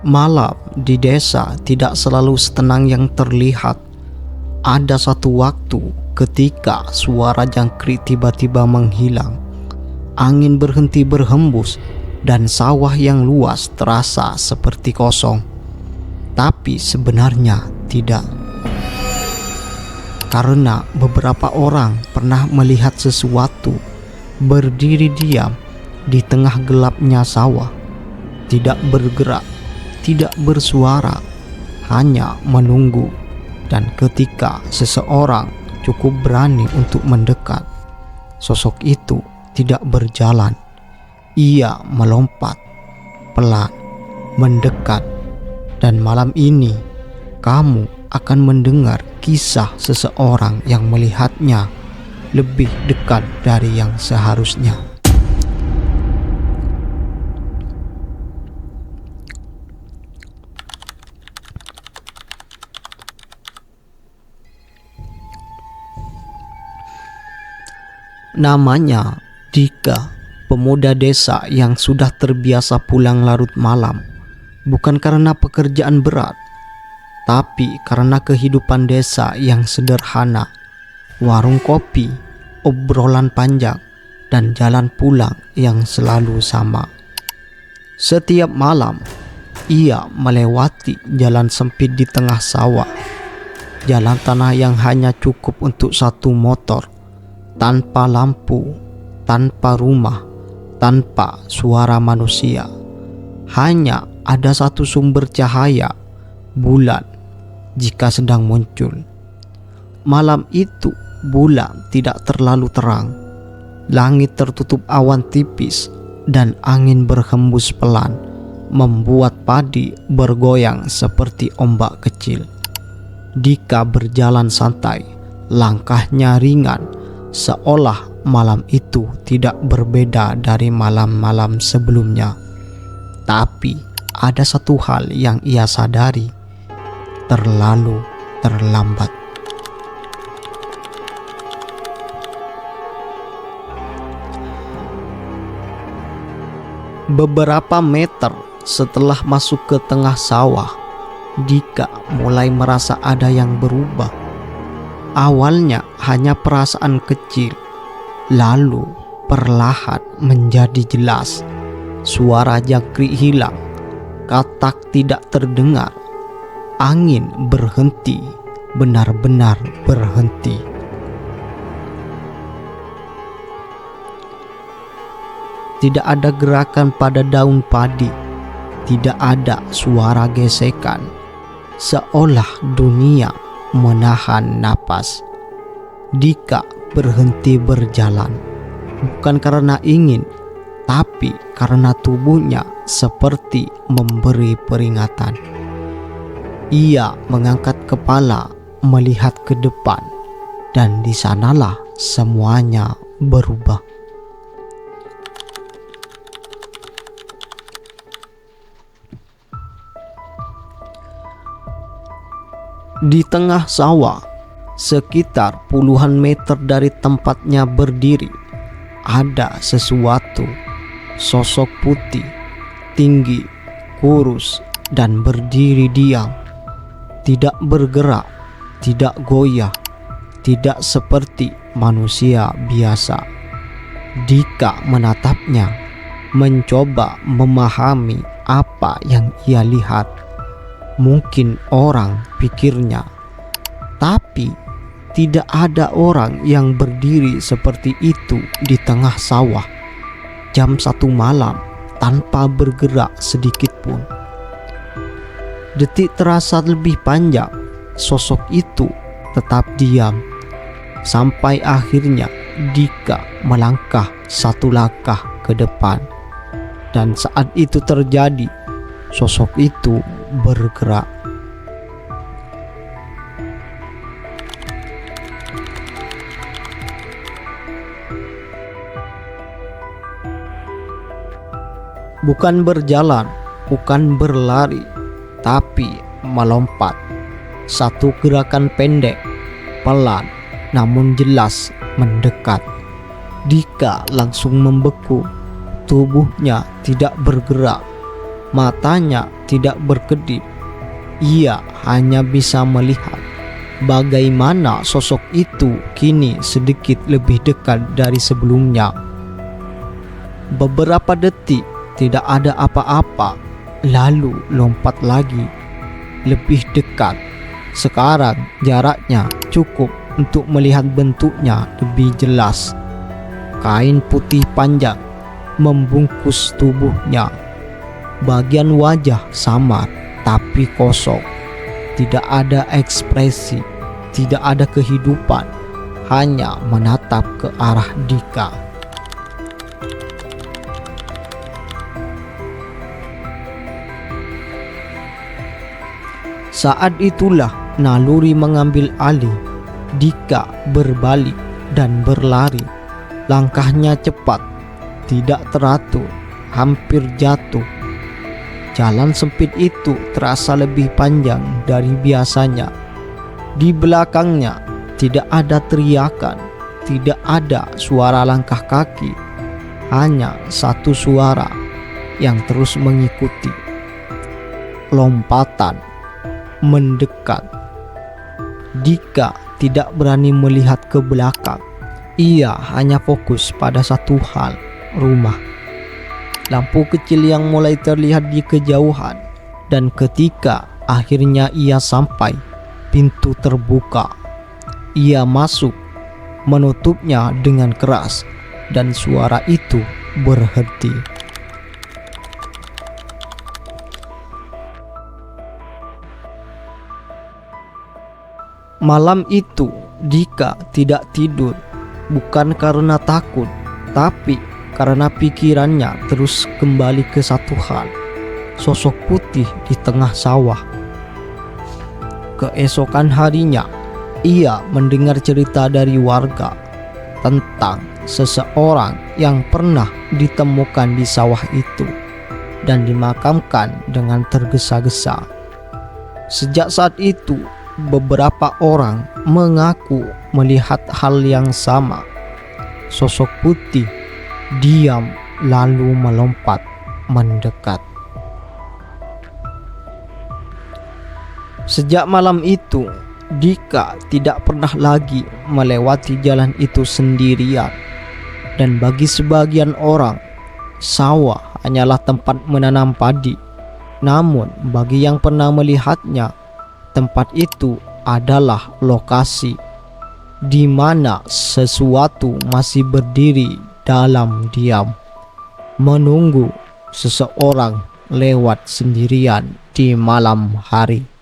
Malam di desa tidak selalu setenang yang terlihat. Ada satu waktu ketika suara jangkrik tiba-tiba menghilang. Angin berhenti berhembus dan sawah yang luas terasa seperti kosong. Tapi sebenarnya tidak. Karena beberapa orang pernah melihat sesuatu berdiri diam di tengah gelapnya sawah, tidak bergerak, tidak bersuara, hanya menunggu. Dan ketika seseorang cukup berani untuk mendekat, sosok itu tidak berjalan. Ia melompat pelan, mendekat. Dan malam ini kamu akan mendengar kisah seseorang yang melihatnya lebih dekat dari yang seharusnya. Namanya Dika, pemuda desa yang sudah terbiasa pulang larut malam, bukan karena pekerjaan berat, tapi karena kehidupan desa yang sederhana. Warung kopi, obrolan panjang, dan jalan pulang yang selalu sama. Setiap malam, ia melewati jalan sempit di tengah sawah. Jalan tanah yang hanya cukup untuk satu motor, tanpa lampu, tanpa rumah, tanpa suara manusia. Hanya ada satu sumber cahaya, bulan, jika sedang muncul. Malam itu bulan tidak terlalu terang. Langit tertutup awan tipis dan angin berhembus pelan, membuat padi bergoyang seperti ombak kecil. Dika berjalan santai, langkahnya ringan, seolah malam itu tidak berbeda dari malam-malam sebelumnya. Tapi ada satu hal yang ia sadari, terlalu terlambat. Beberapa meter setelah masuk ke tengah sawah, Dika mulai merasa ada yang berubah. Awalnya hanya perasaan kecil, lalu perlahan menjadi jelas. Suara jangkrik hilang, katak tidak terdengar, angin berhenti, benar-benar berhenti. Tidak ada gerakan pada daun padi, tidak ada suara gesekan, seolah dunia menahan napas. Dika berhenti berjalan, bukan karena ingin, tapi karena tubuhnya seperti memberi peringatan. Ia mengangkat kepala, melihat ke depan, dan di sanalah semuanya berubah. Di tengah sawah, sekitar puluhan meter dari tempatnya berdiri, ada sesuatu. Sosok putih, tinggi, kurus, dan berdiri diam. Tidak bergerak, tidak goyah, tidak seperti manusia biasa. Dika menatapnya, mencoba memahami apa yang ia lihat. Mungkin orang, pikirnya, tapi tidak ada orang yang berdiri seperti itu di tengah sawah jam 1 malam tanpa bergerak sedikit pun. Detik terasa lebih panjang, sosok itu tetap diam, sampai akhirnya Dika melangkah satu langkah ke depan. Dan saat itu terjadi, sosok itu bergerak. Bukan berjalan, bukan berlari, tapi melompat. Satu gerakan pendek, pelan, namun jelas mendekat. Dika langsung membeku. Tubuhnya tidak bergerak. Matanya tidak berkedip. Ia hanya bisa melihat bagaimana sosok itu kini sedikit lebih dekat dari sebelumnya. Beberapa detik tidak ada apa-apa, lalu lompat lagi, lebih dekat. Sekarang jaraknya cukup untuk melihat bentuknya lebih jelas. Kain putih panjang membungkus tubuhnya. Bagian wajah samar tapi kosong. Tidak ada ekspresi, tidak ada kehidupan, hanya menatap ke arah Dika. Saat itulah naluri mengambil alih. Dika berbalik dan berlari. Langkahnya cepat, tidak teratur, hampir jatuh. Jalan sempit itu terasa lebih panjang dari biasanya. Di belakangnya tidak ada teriakan, tidak ada suara langkah kaki, hanya satu suara yang terus mengikuti. Lompatan mendekat. Dika tidak berani melihat ke belakang. Ia hanya fokus pada satu hal, rumah. Lampu kecil yang mulai terlihat di kejauhan, dan ketika akhirnya ia sampai, pintu terbuka. Ia masuk, menutupnya dengan keras, dan suara itu berhenti. Malam itu Dika tidak tidur, bukan karena takut, tapi karena pikirannya terus kembali ke satu hal, sosok putih di tengah sawah. Keesokan harinya, ia mendengar cerita dari warga tentang seseorang yang pernah ditemukan di sawah itu dan dimakamkan dengan tergesa-gesa. Sejak saat itu, beberapa orang mengaku melihat hal yang sama. Sosok putih diam lalu melompat mendekat. Sejak malam itu, Dika tidak pernah lagi melewati jalan itu sendirian. Dan bagi sebagian orang, sawah hanyalah tempat menanam padi. Namun bagi yang pernah melihatnya, tempat itu adalah lokasi di mana sesuatu masih berdiri dalam diam, menunggu seseorang lewat sendirian di malam hari.